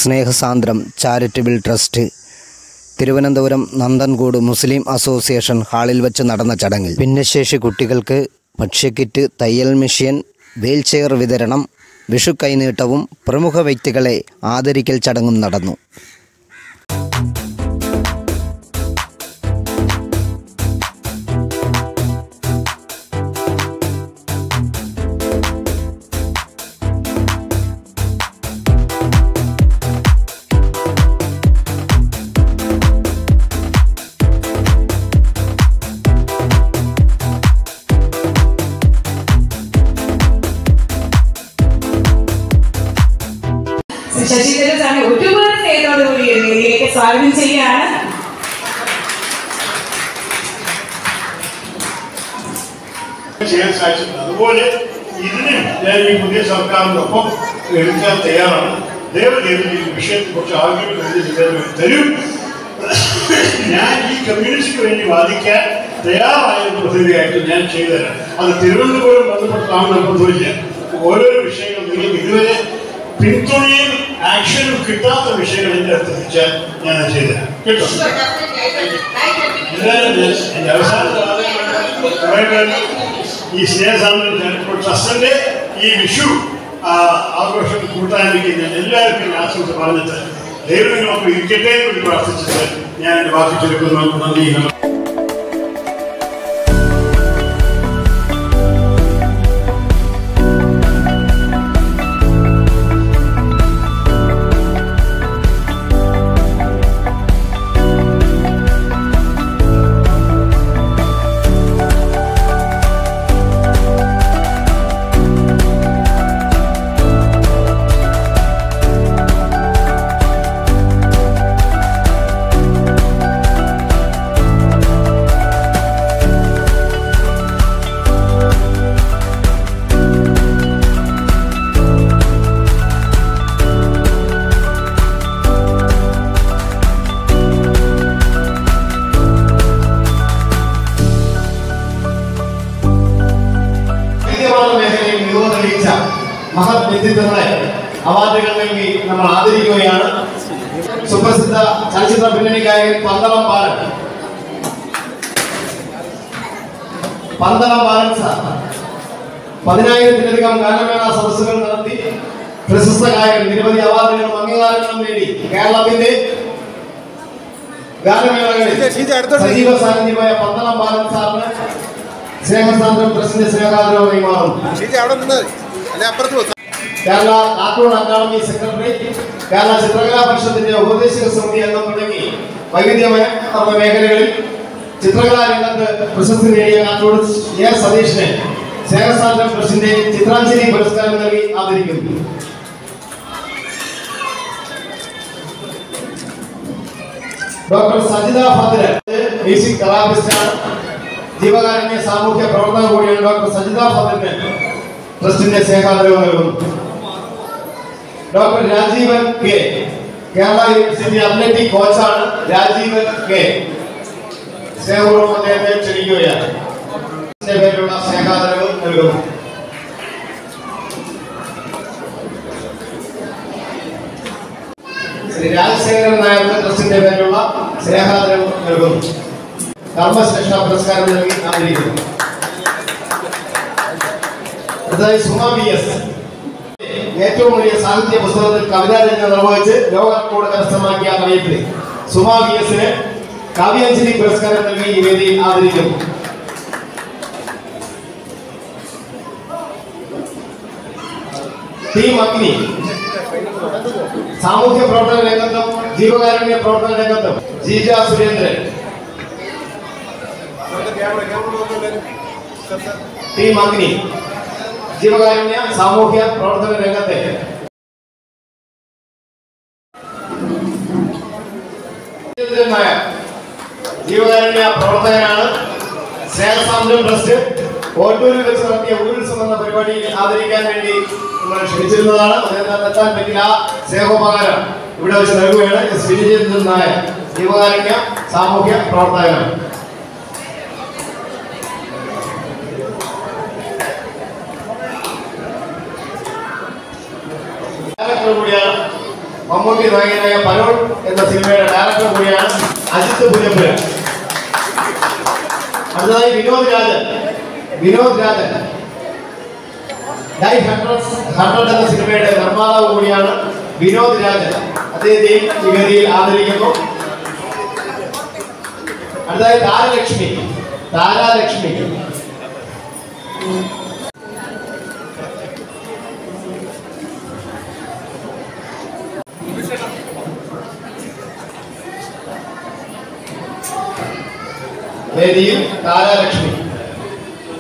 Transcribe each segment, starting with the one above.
സ്നേഹസാന്ദ്രം charitable trust Thiruvananthapuram നന്ദൻകൂട് മുസ്ലിം association ഹാളിൽ വെച്ച് നടന്ന ചടങ്ങിൽ ഭിന്നശേഷി കുട്ടികൾക്ക് ഭക്ഷ്യക്കിറ്റ്, തയ്യൽ മെഷീൻ, വീൽചെയർ വിതരണം, വിഷു കൈനീട്ടവും പ്രമുഖ വ്യക്തികളെ ആദരിക്കൽ ചടങ്ങും നടന്നു. ശശിധരൻ സാറിനെ ഒരുപാട് സ്നേഹത്തോടുകൂടി വേദിയിലേക്ക് സ്വാഗതം ചെയ്യുകയാണ്. അതുപോലെ ഇതിന് ഞാൻ ഈ പുതിയ സർക്കാരിനൊപ്പം എടുക്കാൻ തയ്യാറാണ്. ദയവായി ഈ വിഷയത്തെ കുറിച്ച് ആഗ്രഹം തരും. ഞാൻ ഈ കമ്മ്യൂണിറ്റിക്ക് വേണ്ടി വാദിക്കാൻ തയ്യാറായ പ്രതിനിധിയായിട്ട് ഞാൻ ചെയ്തു തരാം. അത് തിരുവനന്തപുരം ബന്ധപ്പെട്ടാണെന്ന് പ്രതിനിധില്ല. ഓരോരോ വിഷയങ്ങൾ നിങ്ങൾക്ക് ഇതുവരെ പിന്തുണയും ആക്ഷനും കിട്ടാത്ത വിഷയങ്ങൾ എൻ്റെ അടുത്ത് എത്തിച്ചാൽ ഞാൻ ചെയ്തുതരാം കേട്ടോ. എൻ്റെ അവസാന ഈ സ്നേഹസാന്ദ്രം ചാരിറ്റബിൾ ട്രസ്റ്റിന്റെ ഈ വിഷു ആഘോഷം കൂട്ടാനിരിക്കും ഞാൻ എല്ലാവർക്കും ആശംസ പറഞ്ഞിട്ട് ദൈവങ്ങളൊപ്പം ഇരിക്കട്ടെ എന്ന് പ്രാർത്ഥിച്ചിട്ട് ഞാൻ എൻ്റെ വാക്ക് ചുരുക്കുന്നു. നന്ദി. മഹത് വ്യക്തിത്വങ്ങളെ അവാർഡുകൾ നൽകി നമ്മൾ ആദരിക്കുകയാണ്. സുപ്രസിദ്ധ ചലച്ചിത്ര പിന്നണി ഗായകൻ പന്തളം ബാലൻ സാർ 10,000-ലധികം ഗാനമേള സദസ്സുകൾ നടത്തി പ്രശസ്ത ഗായകൻ നിരവധി അവാർഡുകളും അംഗീകാരങ്ങളും നേടി കേരളത്തിന്റെ ഗാനമേളകളിൽ സജീവ സാന്നിധ്യമായ പന്തളം ബാലൻ സാറിന് സ്നേഹസാന്ദ്രം ട്രസ്റ്റിന്റെ സ്നേഹാദരവ് കൈമാറുന്നു. Kerala cartoon academy secretary, Kerala ചിത്രകലാ പരിഷത്തിന്റെ ഉപദേശക സമിതി അംഗം തുടങ്ങി വൈവിധ്യമാർന്ന മേഖലകളിൽ ചിത്രകലാ രംഗത്ത് പ്രശസ്തി നേടിയ കാർട്ടൂണിസ്റ്റ് എ സതീഷിനെ സ്നേഹസാന്ദ്രം ട്രസ്റ്റിന്റെ ചിത്രാഞ്ജലി പുരസ്കാരം നൽകി ആദരിക്കുന്നു. ഡോക്ടർ സജിത ഫാദിൽ മ്യൂസിക് തെറാപ്പിസ്റ്റാണ്, ജീവകാരുണ്യ സാമൂഹ്യ പ്രവർത്തക കൂടിയാണ്. ഡോക്ടർ സജിത ഫാദിലിന് ട്രസ്റ്റിന്റെ സ്നേഹാദരവ് നൽകുന്നു. Doctor Rajeevan K, Kerala university athletic കോച്ചാണ്. രാജീവൻ കെ സ്നേഹപൂർവ്വം അദ്ദേഹത്തെ ക്ഷണിക്കുകയാണ്. പേരിലുള്ള സ്നേഹാദരവ് നൽകുന്നു. ശ്രീ രാജശേഖരൻ നായർ ട്രസ്റ്റിന്റെ പേരിലുള്ള സ്നേഹാദരവ് നൽകുന്നു. കർമ്മശ്രേഷ്ഠ പുരസ്കാരം നൽകി ആദരിക്കുന്നു. സുമ VS ഏറ്റവും വലിയ സാഹിത്യ പുസ്തകത്തിൽ കവിതാരചന നിർവഹിച്ച് ലോക റെക്കോർഡ് കരസ്ഥമാക്കിയ കവയിത്രി സുമ VSന് കാവ്യാഞ്ജലി പുരസ്കാരം നൽകി ഈ വേദിയിൽ ആദരിക്കുന്നു. ടീം അഗ്നി സാമൂഹ്യ പ്രവർത്തന രംഗത്തും ജീവകാരുണ്യ പ്രവർത്തന രംഗത്തും ജീജ സുരേന്ദ്രൻ. ടീം അഗ്നി ജീവകാരുണ്യ സാമൂഹ്യ പ്രവർത്തന രംഗത്തെ ജീവകാരുണ്യ പ്രവർത്തകനാണ്. സ്നേഹസാന്ദ്രം ട്രസ്റ്റ് കോട്ടൂരിൽ വെച്ച് നടത്തിയ ഊരുത്സവം എന്ന പരിപാടിയിൽ ആദരിക്കാൻ വേണ്ടി നമ്മൾ ക്ഷണിച്ചിരുന്നതാണ്. അദ്ദേഹത്തിന് എത്താൻ പറ്റിയ സ്നേഹോപകാരം ഇവിടെ വെച്ച് നൽകുകയാണ്. വിജയചന്ദ്രൻ നായർ ജീവകാരുണ്യ സാമൂഹ്യ പ്രവർത്തകനാണ്. മമ്മൂട്ടി നായകനായ പരോൾ എന്ന സിനിമയുടെ ഡയറക്ടർ കൂടിയാണ് അജിത് പുന്നപ്പുര. അടുത്തതായി വിനോദ് രാജൻ ലൈഫ് 100 എന്ന സിനിമയുടെ നിർമ്മാതാവ് കൂടിയാണ് വിനോദ് രാജൻ. അദ്ദേഹത്തെയും ഈ വേദിയിൽ ആദരിക്കുന്നു. അടുത്തതായി താരലക്ഷ്മി. വേദിയിൽ താരാലക്ഷ്മി.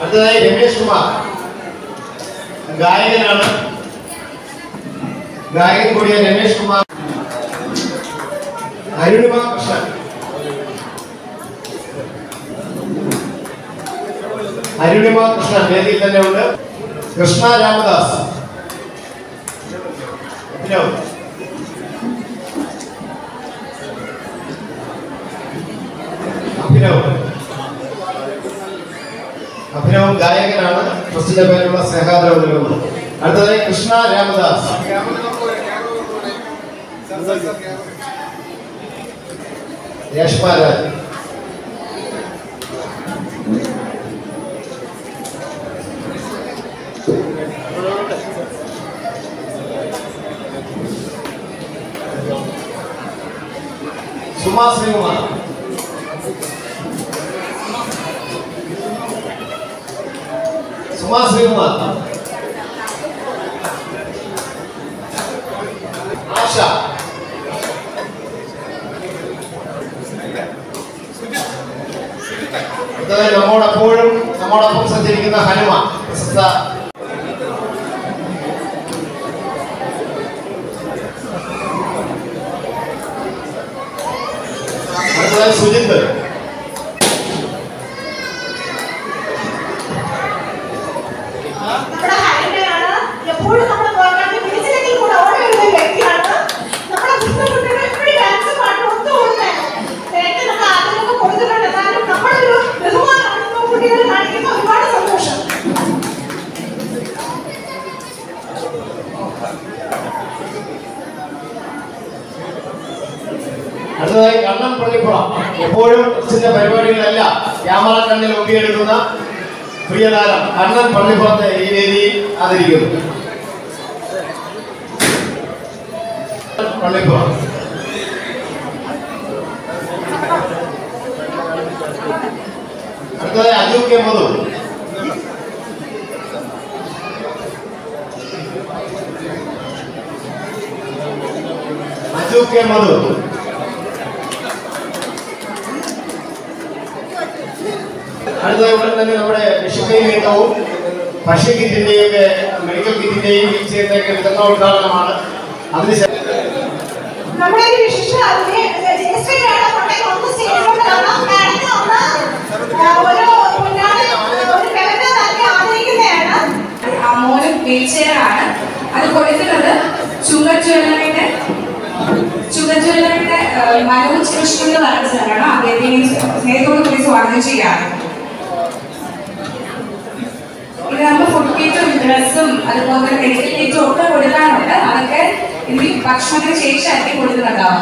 അടുത്തതായി രമേഷ് കുമാർ, ഗായകനാണ്. ഗായകൻ കൂടിയ രമേഷ് കുമാർ. അരുണിമ കൃഷ്ണൻ വേദിയിൽ തന്നെ ഉണ്ട്. കൃഷ്ണ രാമദാസ്. അഭിനവും ഗായകനാണ്. പ്രസ്തുത പേരുള്ള സ്നേഹാദരവ് നൽകുന്നു. അടുത്തതായി കൃഷ്ണ രാമദാസ്. രേഷ്മാരാജ്. സുമാ ശ്രീകുമാർ. ആശ. നമ്മോടൊപ്പം സഞ്ചരിക്കുന്ന ഹനുമ. അടുത്തതായി സുജിത്ത്. അടുത്തതായി കണ്ണൻ പള്ളിപ്പുറം. എപ്പോഴും പ്രസിദ്ധ പരിപാടികളെല്ലാം ക്യാമറ കണ്ണിൽ ഒപ്പിയെടുക്കുന്ന പ്രിയതാരം കണ്ണൻ പള്ളിപ്പുറത്തെ ഈ വേദിയിൽ ആദരിക്കുന്നു. പള്ളിപ്പുറം. അടുത്തതായി അജു കെ മധു. അടുത്തതായി ഉടൻ തന്നെ നമ്മുടെ വിഷുക്കൈനീക്കവും ഭക്ഷ്യ കിറ്റിന്റെയും മെഡിക്കൽ കിറ്റിന്റെയും വീൽചെയറിന്റെയൊക്കെ വിതരണോദ്ഘാടനമാണ്. അതിനുശേഷം വീൽചെയറാണ് അത് കൊടുക്കുന്നത്. ഷുഗർ ജ്വല്ലറിയുടെ മനോജ് കൃഷ്ണൻ എന്ന് പറഞ്ഞ സാറാണ്. അദ്ദേഹത്തിന് സ്നേഹത്തോട് കൂടി സ്വാഗതം ചെയ്യാറ്. ഇത് നമ്മൾ ഫുഡ് കിറ്റും ഡ്രസ്സും അതുപോലെ മെഡിക്കൽ കിറ്റും ഒക്കെ കൊടുക്കാറുണ്ട്. അതൊക്കെ ഇനി ഭക്ഷണത്തിന് ശേഷമായിരിക്കും കൊടുക്കുന്നുണ്ടാവാം.